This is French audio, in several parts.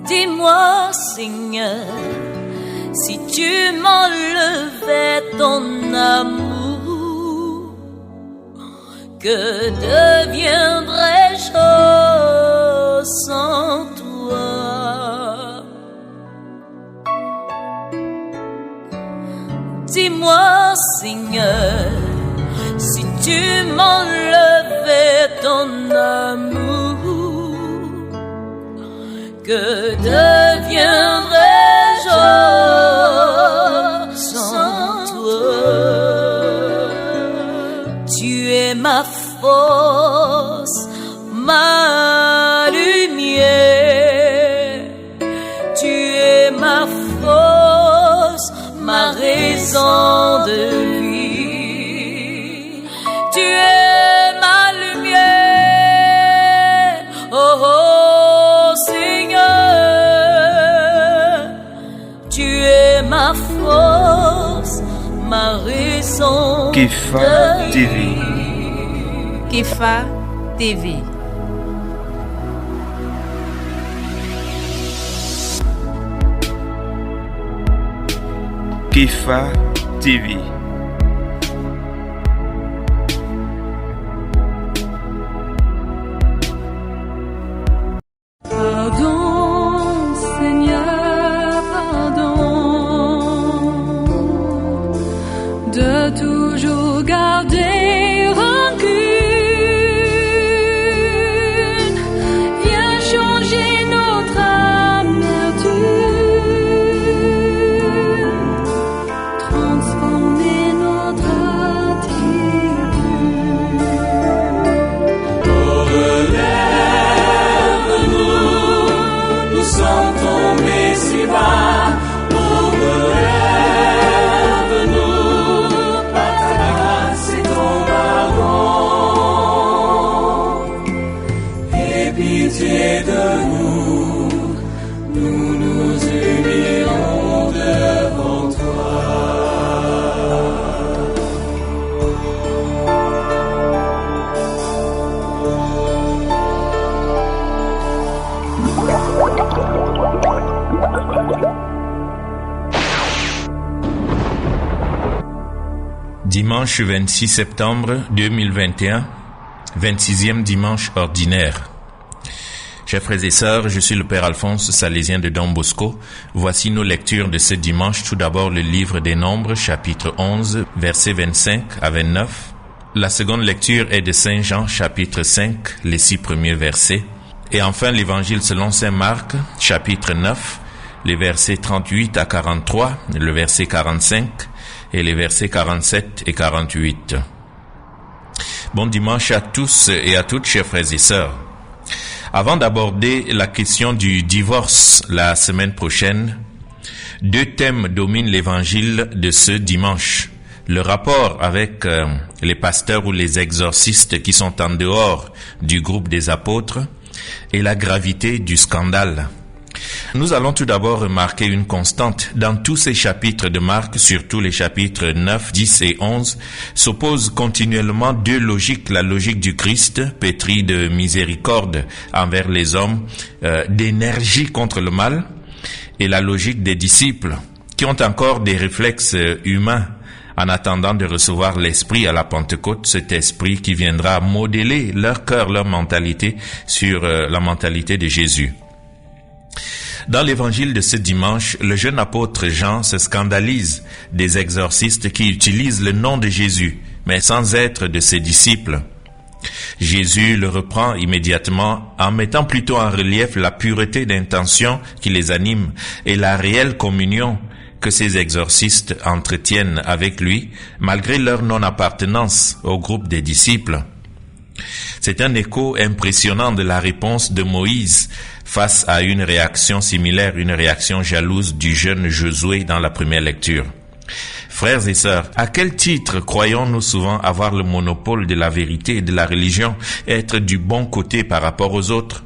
Dis-moi, Seigneur, si tu m'enlevais ton amour, que deviendrais-je sans toi? Dis-moi, Seigneur, si tu m'enlevais ton amour, que deviendrais-je sans toi? Tu es ma force, ma lumière. Tu es ma force, ma raison de vie. Tu es ma lumière, oh, oh Seigneur. Tu es ma force, ma raison Kefa de TV. vie. Kefa TV. Kefa TV. Pardon, Seigneur, pardon, de toujours garder rancune. Viens changer notre amertume, transformer notre attitude. Nous sommes tombés si bas, oh relève-nous, par ta grâce et ton pardon. Aie pitié de nous, nous nous humilions devant toi. Dimanche 26 septembre 2021, 26e dimanche ordinaire. Chers frères et sœurs, je suis le Père Alphonse, salésien de Don Bosco. Voici nos lectures de ce dimanche. Tout d'abord le livre des Nombres, chapitre 11, versets 25 à 29. La seconde lecture est de Saint Jean, chapitre 5, les 6 premiers versets. Et enfin l'évangile selon Saint Marc, chapitre 9, les versets 38 à 43, le verset 45 et les versets 47 et 48. Bon dimanche à tous et à toutes, chers frères et sœurs. Avant d'aborder la question du divorce la semaine prochaine, deux thèmes dominent l'évangile de ce dimanche. Le rapport avec les pasteurs ou les exorcistes qui sont en dehors du groupe des apôtres et la gravité du scandale. Nous allons tout d'abord remarquer une constante. Dans tous ces chapitres de Marc, surtout les chapitres 9, 10 et 11, s'opposent continuellement deux logiques. La logique du Christ, pétri de miséricorde envers les hommes, d'énergie contre le mal, et la logique des disciples, qui ont encore des réflexes humains en attendant de recevoir l'Esprit à la Pentecôte, cet Esprit qui viendra modeler leur cœur, leur mentalité sur la mentalité de Jésus. Dans l'évangile de ce dimanche, le jeune apôtre Jean se scandalise des exorcistes qui utilisent le nom de Jésus, mais sans être de ses disciples. Jésus le reprend immédiatement en mettant plutôt en relief la pureté d'intention qui les anime et la réelle communion que ces exorcistes entretiennent avec lui, malgré leur non-appartenance au groupe des disciples. C'est un écho impressionnant de la réponse de Moïse face à une réaction similaire, une réaction jalouse du jeune Josué dans la première lecture. Frères et sœurs, à quel titre croyons-nous souvent avoir le monopole de la vérité et de la religion, être du bon côté par rapport aux autres?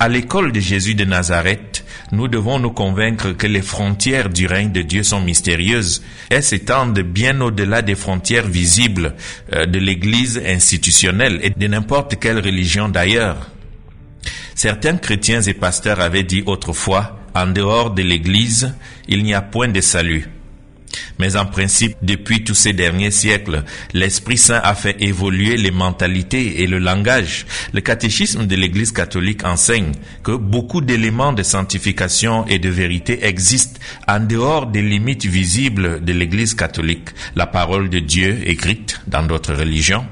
À l'école de Jésus de Nazareth, nous devons nous convaincre que les frontières du règne de Dieu sont mystérieuses. Elles s'étendent bien au-delà des frontières visibles de l'Église institutionnelle et de n'importe quelle religion d'ailleurs. Certains chrétiens et pasteurs avaient dit autrefois, en dehors de l'Église, il n'y a point de salut. Mais en principe, depuis tous ces derniers siècles, l'Esprit Saint a fait évoluer les mentalités et le langage. Le catéchisme de l'Église catholique enseigne que beaucoup d'éléments de sanctification et de vérité existent en dehors des limites visibles de l'Église catholique. La parole de Dieu écrite dans d'autres religions,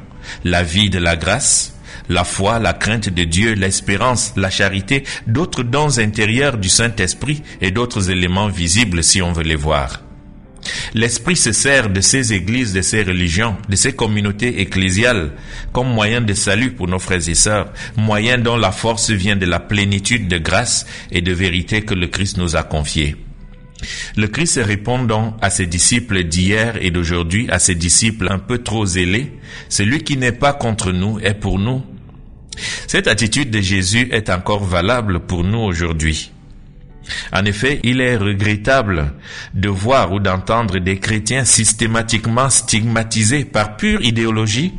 la vie de la grâce, la foi, la crainte de Dieu, l'espérance, la charité, d'autres dons intérieurs du Saint-Esprit et d'autres éléments visibles si on veut les voir. L'Esprit se sert de ces églises, de ces religions, de ces communautés ecclésiales comme moyen de salut pour nos frères et sœurs, moyen dont la force vient de la plénitude de grâce et de vérité que le Christ nous a confiée. Le Christ répond donc à ses disciples d'hier et d'aujourd'hui, à ses disciples un peu trop zélés, celui qui n'est pas contre nous est pour nous. Cette attitude de Jésus est encore valable pour nous aujourd'hui. En effet, il est regrettable de voir ou d'entendre des chrétiens systématiquement stigmatisés par pure idéologie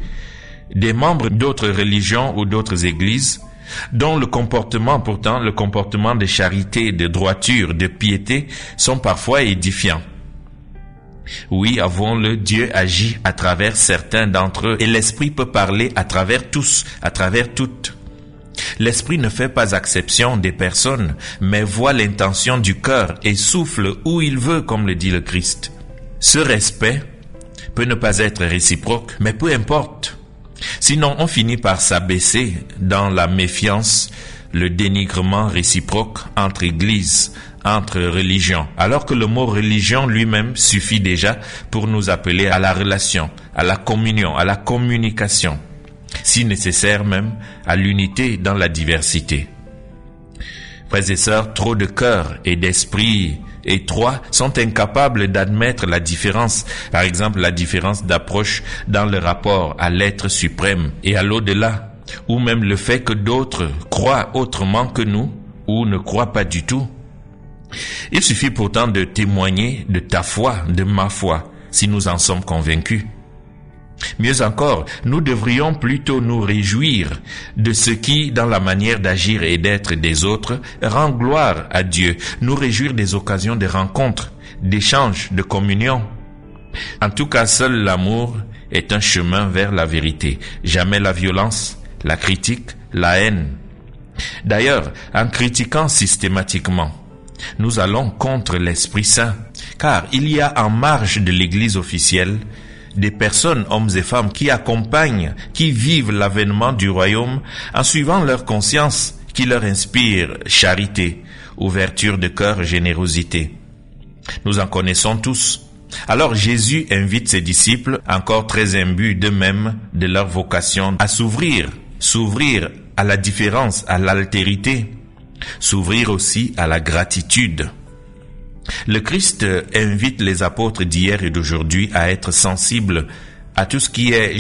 des membres d'autres religions ou d'autres églises dont le comportement de charité, de droiture, de piété sont parfois édifiants. Oui, avouons-le, Dieu agit à travers certains d'entre eux et l'Esprit peut parler à travers tous, à travers toutes. L'Esprit ne fait pas exception des personnes, mais voit l'intention du cœur et souffle où il veut, comme le dit le Christ. Ce respect peut ne pas être réciproque, mais peu importe. Sinon, on finit par s'abaisser dans la méfiance, le dénigrement réciproque entre églises, entre religions, alors que le mot religion lui-même suffit déjà pour nous appeler à la relation, à la communion, à la communication. Si nécessaire même, à l'unité dans la diversité. Frères et sœurs, trop de cœurs et d'esprits étroits sont incapables d'admettre la différence, par exemple la différence d'approche dans le rapport à l'être suprême et à l'au-delà, ou même le fait que d'autres croient autrement que nous, ou ne croient pas du tout. Il suffit pourtant de témoigner de ta foi, de ma foi, si nous en sommes convaincus. Mieux encore, nous devrions plutôt nous réjouir de ce qui, dans la manière d'agir et d'être des autres, rend gloire à Dieu, nous réjouir des occasions de rencontres, d'échanges, de communion. En tout cas, seul l'amour est un chemin vers la vérité, jamais la violence, la critique, la haine. D'ailleurs, en critiquant systématiquement, nous allons contre l'Esprit Saint, car il y a en marge de l'Église officielle des personnes, hommes et femmes, qui accompagnent, qui vivent l'avènement du royaume en suivant leur conscience, qui leur inspire charité, ouverture de cœur, générosité. Nous en connaissons tous. Alors Jésus invite ses disciples, encore très imbus d'eux-mêmes, de leur vocation, à s'ouvrir à la différence, à l'altérité, s'ouvrir aussi à la gratitude. Le Christ invite les apôtres d'hier et d'aujourd'hui à être sensibles à tout ce qui est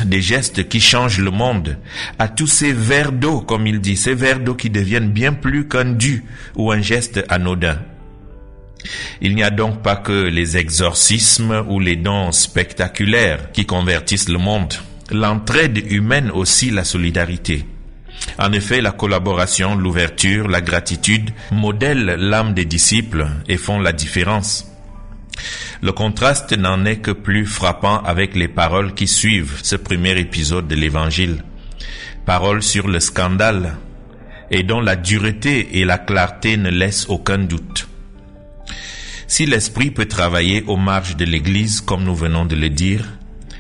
des gestes qui changent le monde, à tous ces verres d'eau, comme il dit, ces verres d'eau qui deviennent bien plus qu'un dû ou un geste anodin. Il n'y a donc pas que les exorcismes ou les dons spectaculaires qui convertissent le monde. L'entraide humaine aussi, la solidarité. En effet, la collaboration, l'ouverture, la gratitude modèlent l'âme des disciples et font la différence. Le contraste n'en est que plus frappant avec les paroles qui suivent ce premier épisode de l'Évangile. Paroles sur le scandale et dont la dureté et la clarté ne laissent aucun doute. Si l'Esprit peut travailler aux marges de l'Église, comme nous venons de le dire,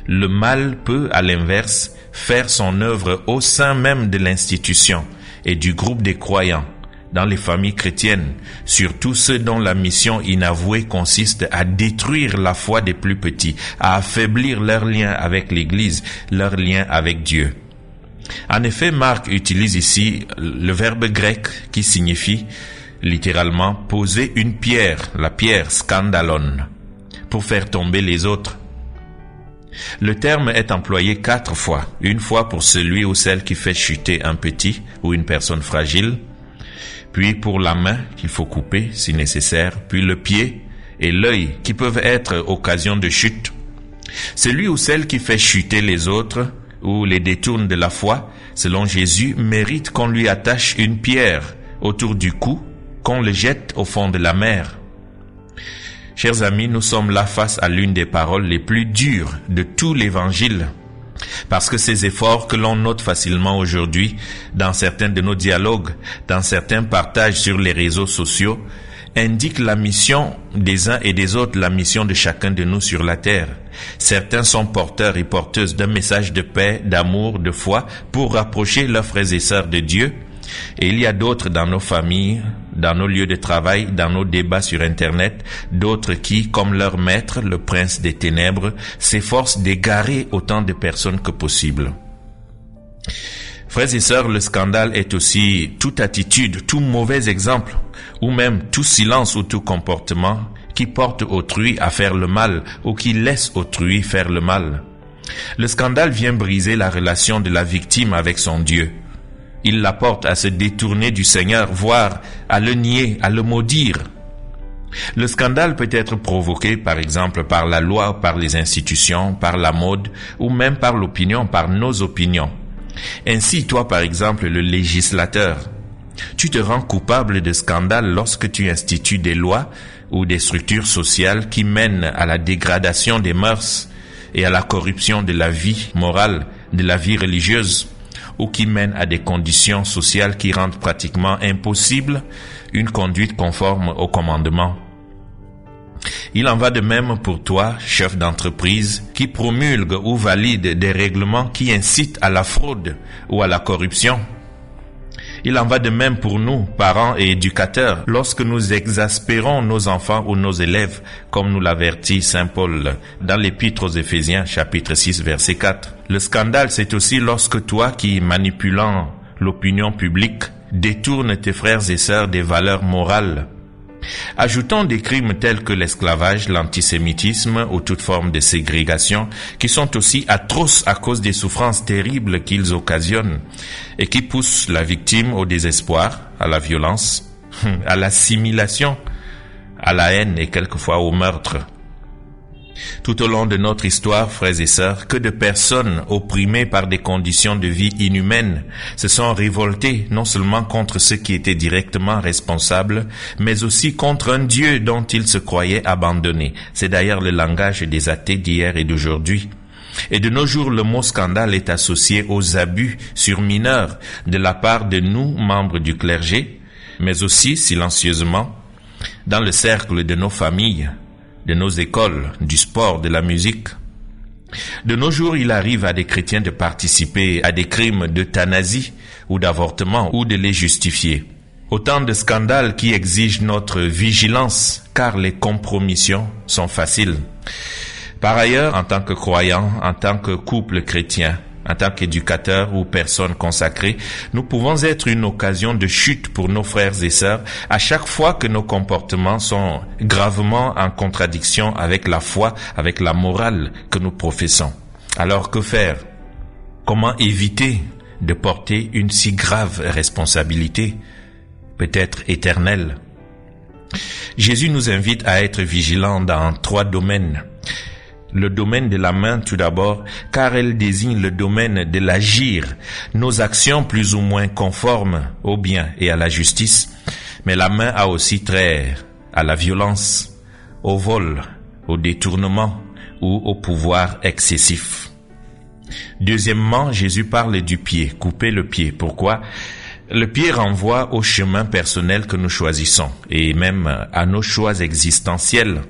le mal peut, à l'inverse, faire son œuvre au sein même de l'institution et du groupe des croyants, dans les familles chrétiennes, surtout ceux dont la mission inavouée consiste à détruire la foi des plus petits, à affaiblir leur lien avec l'Église, leur lien avec Dieu. En effet, Marc utilise ici le verbe grec qui signifie littéralement poser une pierre, la pierre scandalon, pour faire tomber les autres. Le terme est employé 4 fois, une fois pour celui ou celle qui fait chuter un petit ou une personne fragile, puis pour la main qu'il faut couper si nécessaire, puis le pied et l'œil qui peuvent être occasion de chute. Celui ou celle qui fait chuter les autres ou les détourne de la foi, selon Jésus, méritent qu'on lui attache une pierre autour du cou, qu'on le jette au fond de la mer. Chers amis, nous sommes là face à l'une des paroles les plus dures de tout l'Évangile, parce que ces efforts que l'on note facilement aujourd'hui dans certains de nos dialogues, dans certains partages sur les réseaux sociaux, indiquent la mission des uns et des autres, la mission de chacun de nous sur la terre. Certains sont porteurs et porteuses d'un message de paix, d'amour, de foi pour rapprocher leurs frères et sœurs de Dieu. Et il y a d'autres dans nos familles, dans nos lieux de travail, dans nos débats sur Internet, d'autres qui, comme leur maître, le prince des ténèbres, s'efforcent d'égarer autant de personnes que possible. Frères et sœurs, le scandale est aussi toute attitude, tout mauvais exemple, ou même tout silence ou tout comportement qui porte autrui à faire le mal ou qui laisse autrui faire le mal. Le scandale vient briser la relation de la victime avec son Dieu. Il la porte à se détourner du Seigneur, voire à le nier, à le maudire. Le scandale peut être provoqué, par exemple, par la loi, par les institutions, par la mode, ou même par l'opinion, par nos opinions. Ainsi, toi, par exemple, le législateur, tu te rends coupable de scandale lorsque tu institues des lois ou des structures sociales qui mènent à la dégradation des mœurs et à la corruption de la vie morale, de la vie religieuse, ou qui mènent à des conditions sociales qui rendent pratiquement impossible une conduite conforme aux commandements. Il en va de même pour toi, chef d'entreprise, qui promulgue ou valide des règlements qui incitent à la fraude ou à la corruption. Il en va de même pour nous, parents et éducateurs, lorsque nous exaspérons nos enfants ou nos élèves, comme nous l'avertit saint Paul dans l'Épître aux Éphésiens, chapitre 6, verset 4. Le scandale, c'est aussi lorsque toi qui, manipulant l'opinion publique, détournes tes frères et sœurs des valeurs morales. Ajoutons des crimes tels que l'esclavage, l'antisémitisme ou toute forme de ségrégation qui sont aussi atroces à cause des souffrances terribles qu'ils occasionnent et qui poussent la victime au désespoir, à la violence, à l'assimilation, à la haine et quelquefois au meurtre. Tout au long de notre histoire, frères et sœurs, que de personnes opprimées par des conditions de vie inhumaines se sont révoltées non seulement contre ceux qui étaient directement responsables, mais aussi contre un Dieu dont ils se croyaient abandonnés. C'est d'ailleurs le langage des athées d'hier et d'aujourd'hui. Et de nos jours, le mot scandale est associé aux abus sur mineurs de la part de nous, membres du clergé, mais aussi, silencieusement, dans le cercle de nos familles, de nos écoles, du sport, de la musique. De nos jours, il arrive à des chrétiens de participer à des crimes d'euthanasie ou d'avortement ou de les justifier. Autant de scandales qui exigent notre vigilance, car les compromissions sont faciles. Par ailleurs, en tant que croyants, en tant que couple chrétien, en tant qu'éducateur ou personne consacrée, nous pouvons être une occasion de chute pour nos frères et sœurs à chaque fois que nos comportements sont gravement en contradiction avec la foi, avec la morale que nous professons. Alors que faire? Comment éviter de porter une si grave responsabilité, peut-être éternelle? Jésus nous invite à être vigilants dans 3 domaines. Le domaine de la main tout d'abord, car elle désigne le domaine de l'agir, nos actions plus ou moins conformes au bien et à la justice. Mais la main a aussi trait à la violence, au vol, au détournement ou au pouvoir excessif. Deuxièmement, Jésus parle du pied, couper le pied. Pourquoi? Le pied renvoie au chemin personnel que nous choisissons et même à nos choix existentiels.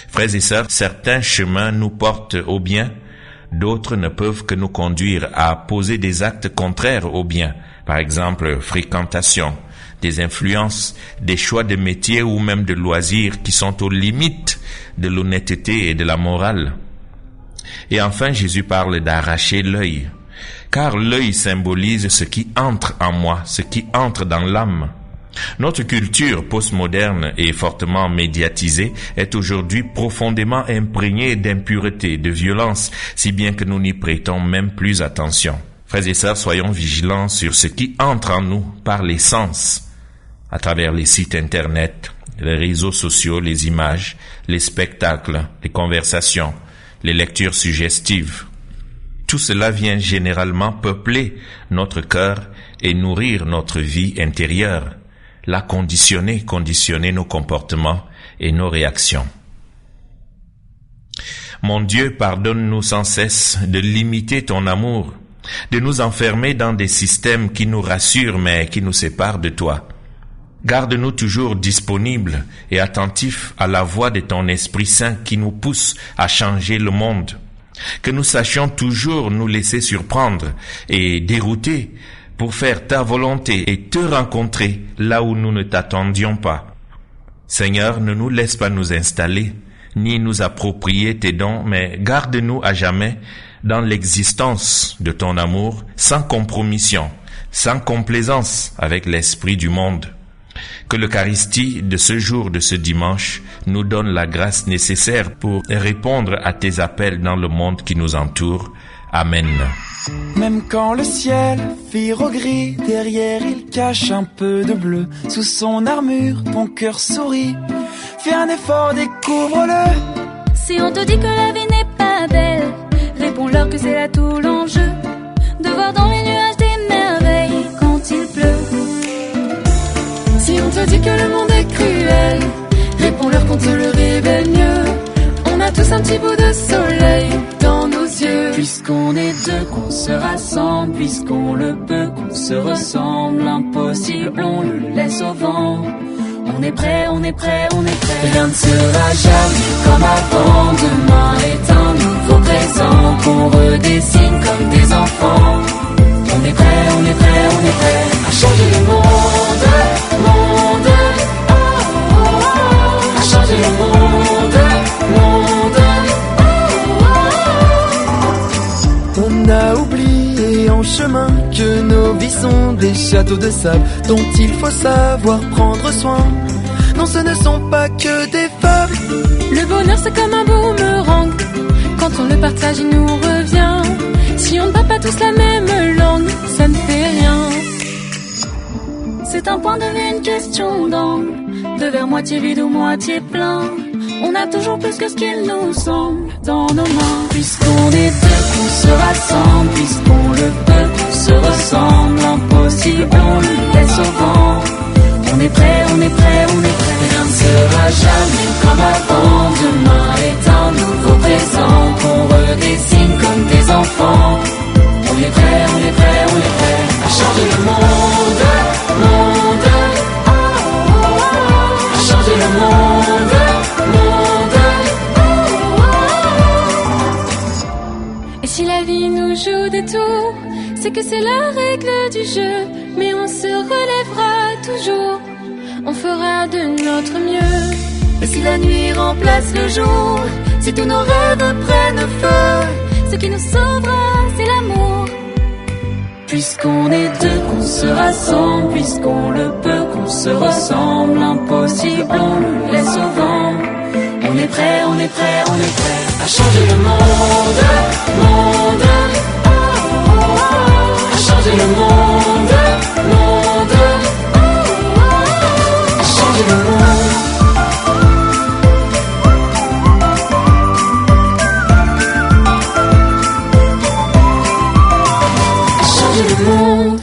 Frères et sœurs, certains chemins nous portent au bien, d'autres ne peuvent que nous conduire à poser des actes contraires au bien. Par exemple, fréquentation, des influences, des choix de métier ou même de loisirs qui sont aux limites de l'honnêteté et de la morale. Et enfin, Jésus parle d'arracher l'œil, car l'œil symbolise ce qui entre en moi, ce qui entre dans l'âme. Notre culture postmoderne et fortement médiatisée est aujourd'hui profondément imprégnée d'impureté, de violence, si bien que nous n'y prêtons même plus attention. Frères et sœurs, soyons vigilants sur ce qui entre en nous par les sens, à travers les sites internet, les réseaux sociaux, les images, les spectacles, les conversations, les lectures suggestives. Tout cela vient généralement peupler notre cœur et nourrir notre vie intérieure, la conditionner nos comportements et nos réactions. Mon Dieu, pardonne-nous sans cesse de limiter ton amour, de nous enfermer dans des systèmes qui nous rassurent mais qui nous séparent de toi. Garde-nous toujours disponibles et attentifs à la voix de ton Esprit Saint qui nous pousse à changer le monde. Que nous sachions toujours nous laisser surprendre et dérouter pour faire ta volonté et te rencontrer là où nous ne t'attendions pas. Seigneur, ne nous laisse pas nous installer, ni nous approprier tes dons, mais garde-nous à jamais dans l'existence de ton amour, sans compromission, sans complaisance avec l'esprit du monde. Que l'Eucharistie de ce jour, de ce dimanche, nous donne la grâce nécessaire pour répondre à tes appels dans le monde qui nous entoure. Amen. Même quand le ciel vire au gris, derrière il cache un peu de bleu. Sous son armure, ton cœur sourit. Fais un effort, découvre-le. Si on te dit que la vie n'est pas belle, réponds-leur que c'est là tout l'enjeu. De voir dans les nuages des merveilles quand il pleut. Si on te dit que le monde est cruel, réponds-leur qu'on te le révèle mieux. On a tous un petit bout de soleil dans nos yeux. Puisqu'on est deux, qu'on se rassemble. Puisqu'on le peut, qu'on se ressemble. L'impossible, on le laisse au vent. On est prêt, on est prêt, on est prêt. Rien ne sera jamais comme avant. Demain est un nouveau présent qu'on redessine comme des enfants. On est prêt, on est prêt, on est prêt à changer le monde, monde, oh, oh, oh. À changer le monde, monde, oh, oh, oh. On a oublié en chemin que nos vies sont des châteaux de sable dont il faut savoir prendre soin. Non, ce ne sont pas que des fables. Le bonheur c'est comme un boomerang. Quand on le partage il nous revient. Si on ne parle pas tous la même langue, ça ne fait rien. C'est un point de vue, une question d'angle. De verre moitié vide ou moitié plein. On a toujours plus que ce qu'il nous semble dans nos mains. Puisqu'on est deux, qu'on se rassemble. Puisqu'on le peut, qu'on se ressemble. L'impossible, on le laisse au vent. On est prêt, on est prêt, on est prêt. Rien ne sera jamais comme avant. Demain est un nouveau présent qu'on redessine comme des enfants. On est prêt, on est prêt, on est prêt à changer le monde, monde, oh, oh, oh. À changer le monde, monde, oh, oh, oh. Et si la vie nous joue des tours, c'est que c'est la règle du jeu. Mais on se relèvera toujours, on fera de notre mieux. Et si la nuit remplace le jour, si tous nos rêves prennent feu, ce qui nous sauvera, c'est l'amour. Puisqu'on est deux, qu'on se rassemble. Puisqu'on le peut, qu'on se ressemble. L'impossible, on le laisse au vent. On est prêt, on est prêt, on est prêt à changer le monde, monde, oh, oh, oh. À changer le monde, monde, oh, oh, oh. À changer le monde. Le monde.